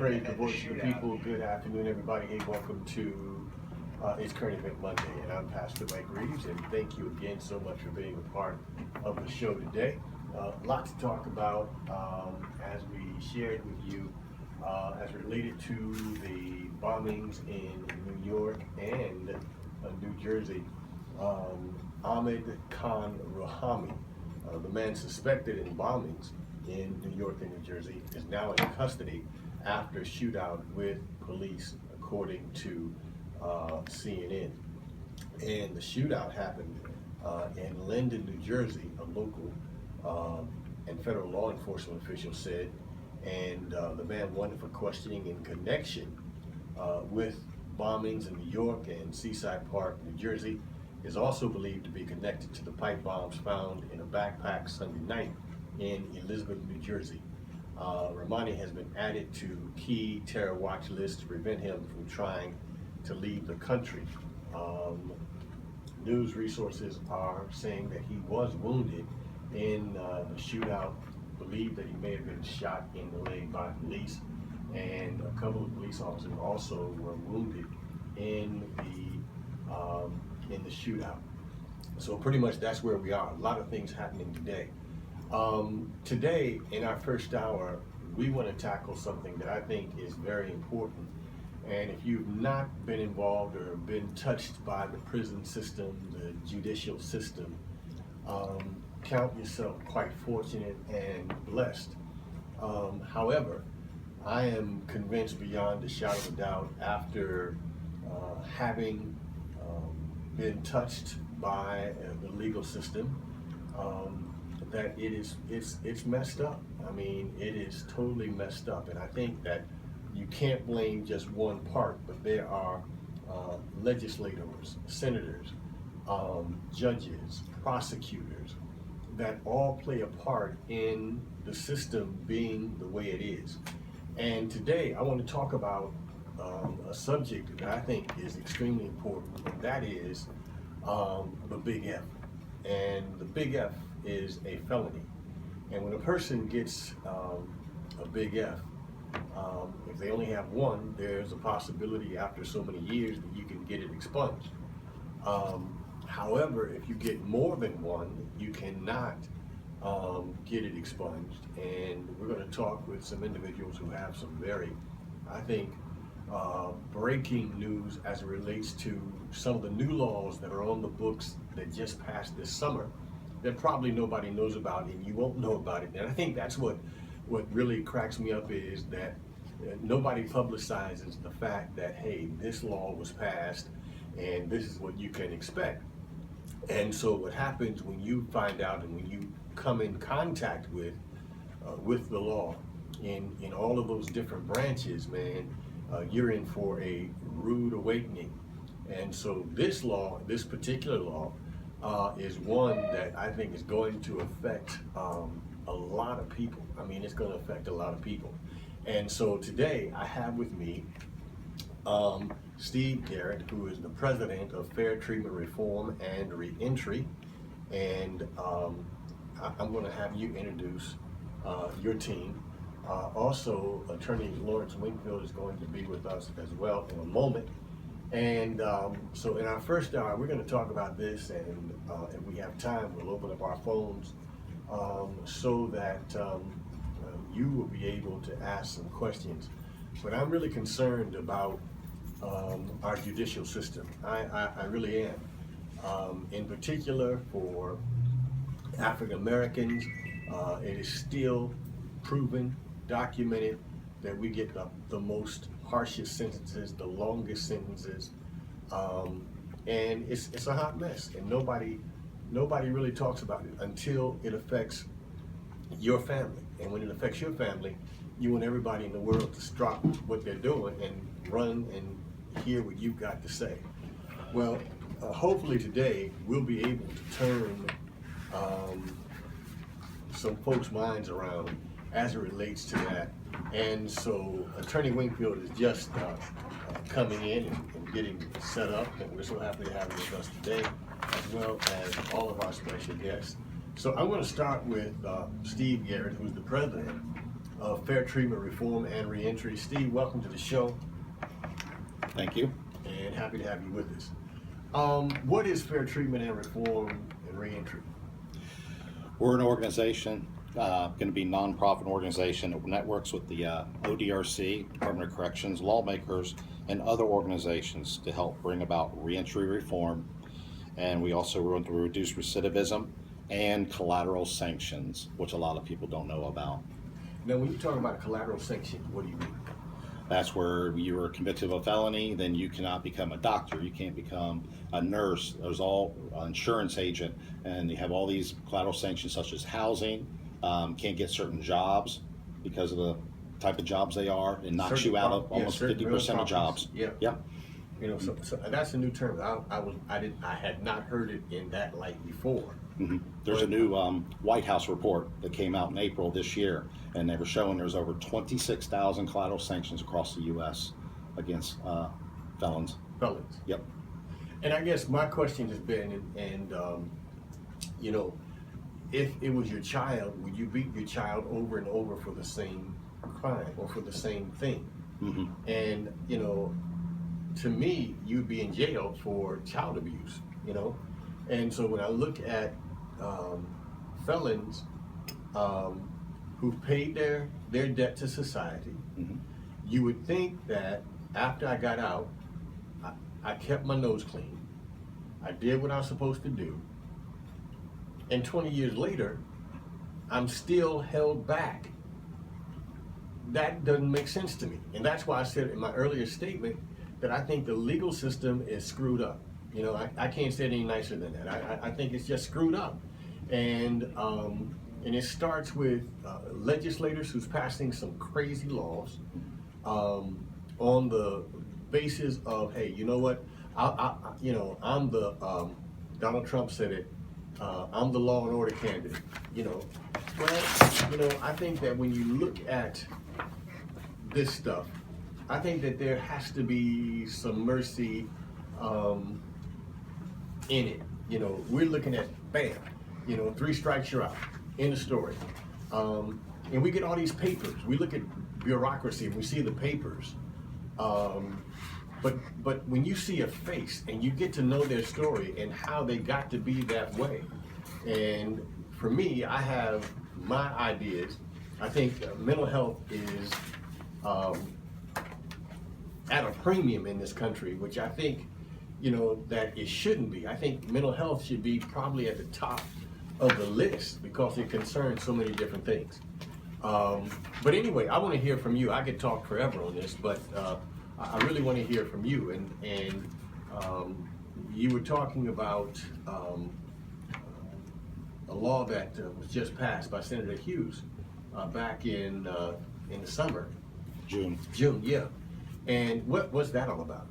Praise the voice of the people. Good afternoon, everybody. Hey, welcome to It's Current Event Monday, and I'm Pastor Mike Reeves, and thank you again so much for being a part of the show today. A lot to talk about as we shared with you as related to the bombings in New York and New Jersey. Ahmed Khan Rahami, the man suspected in bombings in New York and New Jersey, is now in custody after shootout with police, according to CNN. And the shootout happened in Linden, New Jersey, a local and federal law enforcement official said, and the man wanted for questioning in connection with bombings in New York and Seaside Park, New Jersey, is also believed to be connected to the pipe bombs found in a backpack Sunday night in Elizabeth, New Jersey. Rahami has been added to key terror watch lists to prevent him from trying to leave the country. News resources are saying that he was wounded in the shootout, believed that he may have been shot in the leg by police, and a couple of police officers also were wounded in the shootout. So pretty much that's where we are. A lot of things happening today. Today, in our first hour, we want to tackle something that I think is very important. And if you've not been involved or been touched by the prison system, the judicial system, count yourself quite fortunate and blessed. However, I am convinced beyond a shadow of a doubt, after having been touched by the legal system, that it's messed up. I mean, it is totally messed up, and I think that you can't blame just one part, but there are legislators, senators, judges, prosecutors that all play a part in the system being the way it is. And today I want to talk about a subject that I think is extremely important, and that is the Big F. And the Big F is a felony. And when a person gets a Big F, if they only have one, there's a possibility after so many years that you can get it expunged. However, if you get more than one, you cannot get it expunged. And we're going to talk with some individuals who have some very, I think, breaking news as it relates to some of the new laws that are on the books that just passed this summer that probably nobody knows about, and you won't know about it. And I think that's what really cracks me up, is that nobody publicizes the fact that, hey, this law was passed and this is what you can expect. And so what happens when you find out and when you come in contact with the law in all of those different branches, man, you're in for a rude awakening. And so this law, this particular law, is one that I think is going to affect a lot of people. I mean, it's going to affect a lot of people. And so today I have with me Steve Garrett, who is the president of Fair Treatment Reform and Reentry. And I'm going to have you introduce your team. Also, Attorney Lawrence Wingfield is going to be with us as well in a moment. And so in our first hour, we're going to talk about this, and if we have time, we'll open up our phones so that you will be able to ask some questions. But I'm really concerned about our judicial system. I really am. In particular for African Americans, it is still proven, documented, that we get the most harshest sentences, the longest sentences, and it's a hot mess, and nobody really talks about it until it affects your family. And when it affects your family, you want everybody in the world to stop what they're doing and run and hear what you've got to say. Well, hopefully today we'll be able to turn some folks' minds around as it relates to that. And so Attorney Wingfield is just coming in and getting set up, and we're so happy to have him with us today, as well as all of our special guests. So I'm going to start with Steve Garrett, who's the president of Fair Treatment Reform and Reentry. Steve, welcome to the show. Thank you. And happy to have you with us. What is Fair Treatment and Reform and Reentry? We're an organization, going to be a nonprofit organization that networks with the ODRC, Department of Corrections, lawmakers, and other organizations to help bring about reentry reform. And we also want to reduce recidivism and collateral sanctions, which a lot of people don't know about. Now, when you talk about collateral sanctions, what do you mean? That's where you were convicted of a felony, then you cannot become a doctor, you can't become a nurse, there's all insurance agent, and you have all these collateral sanctions such as housing, can't get certain jobs because of the type of jobs they are, and knocks you out of almost 50% of jobs. Yeah. Yeah. You know, so that's a new term. I had not heard it in that light before. Mm-hmm. There's a new White House report that came out in April this year, and they were showing there's over 26,000 collateral sanctions across the U.S. against felons. Felons. Yep. And I guess my question has been, you know, if it was your child, would you beat your child over and over for the same crime or for the same thing? Mm-hmm. And, you know, to me, you'd be in jail for child abuse, you know? And so when I look at felons who've paid their debt to society, Mm-hmm. you would think that after I got out, I kept my nose clean. I did what I was supposed to do. And 20 years later, I'm still held back. That doesn't make sense to me. And that's why I said in my earlier statement that I think the legal system is screwed up. You know, I can't say it any nicer than that. I think it's just screwed up. And it starts with legislators who's passing some crazy laws on the basis of, hey, you know what? I'm the Donald Trump said it. I'm the law and order candidate. You know, well, you know, I think that when you look at this stuff, I think that there has to be some mercy in it. You know, we're looking at bam, you know, 3 strikes you're out. End of story. And we get all these papers. We look at bureaucracy and we see the papers. But when you see a face and you get to know their story and how they got to be that way, and for me, I have my ideas. I think mental health is at a premium in this country, which I think, you know, that it shouldn't be. I think mental health should be probably at the top of the list because it concerns so many different things. But anyway, I want to hear from you. I could talk forever on this, but I really want to hear from you. And you were talking about a law that was just passed by Senator Hughes back in the summer. June, yeah. And what was that all about?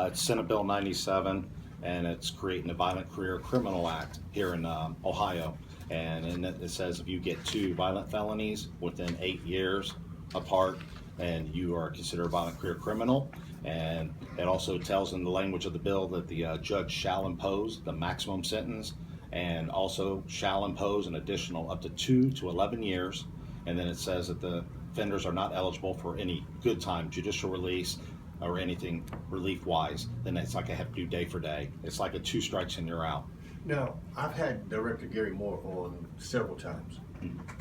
It's Senate Bill 97, and it's creating a Violent Career Criminal Act here in Ohio. And in it says if you get 2 violent felonies within 8 years apart, and you are considered a violent career criminal. And it also tells in the language of the bill that the judge shall impose the maximum sentence, and also shall impose an additional up to 2 to 11 years. And then it says that the offenders are not eligible for any good time, judicial release, or anything relief-wise. Then it's like I have to do day for day. It's like a 2 strikes and you're out. Now, I've had Director Gary Moore on several times,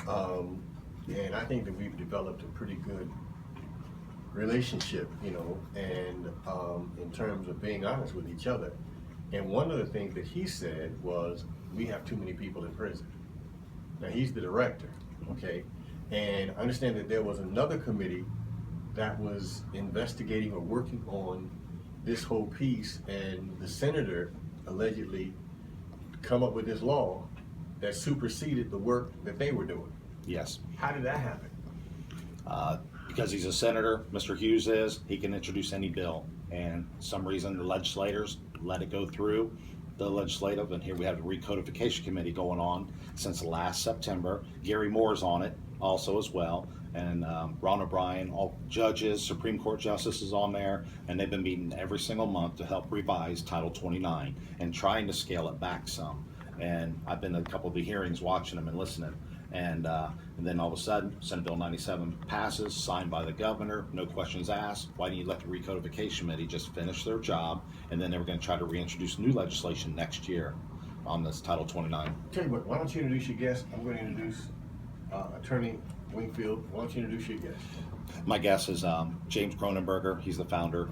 and I think that we've developed a pretty good relationship, you know, and in terms of being honest with each other. And one of the things that he said was, we have too many people in prison. Now, he's the director, okay? And I understand that there was another committee that was investigating or working on this whole piece, and the senator allegedly come up with this law that superseded the work that they were doing. Yes. How did that happen? Because he's a senator, Mr. Hughes is, he can introduce any bill. And some reason the legislators let it go through the legislative, and here we have the recodification committee going on since last September. Gary Moore's on it also as well. And Ron O'Brien, all judges, Supreme Court justices on there, and they've been meeting every single month to help revise Title 29 and trying to scale it back some. And I've been to a couple of the hearings watching them and listening. And then all of a sudden, Senate Bill 97 passes, signed by the governor, no questions asked. Why didn't you let the recodification committee just finish their job? And then they were going to try to reintroduce new legislation next year on this Title 29. Tell you what, why don't you introduce your guest? I'm going to introduce Attorney Wingfield. Why don't you introduce your guest? My guess is James Cronenberger. He's the founder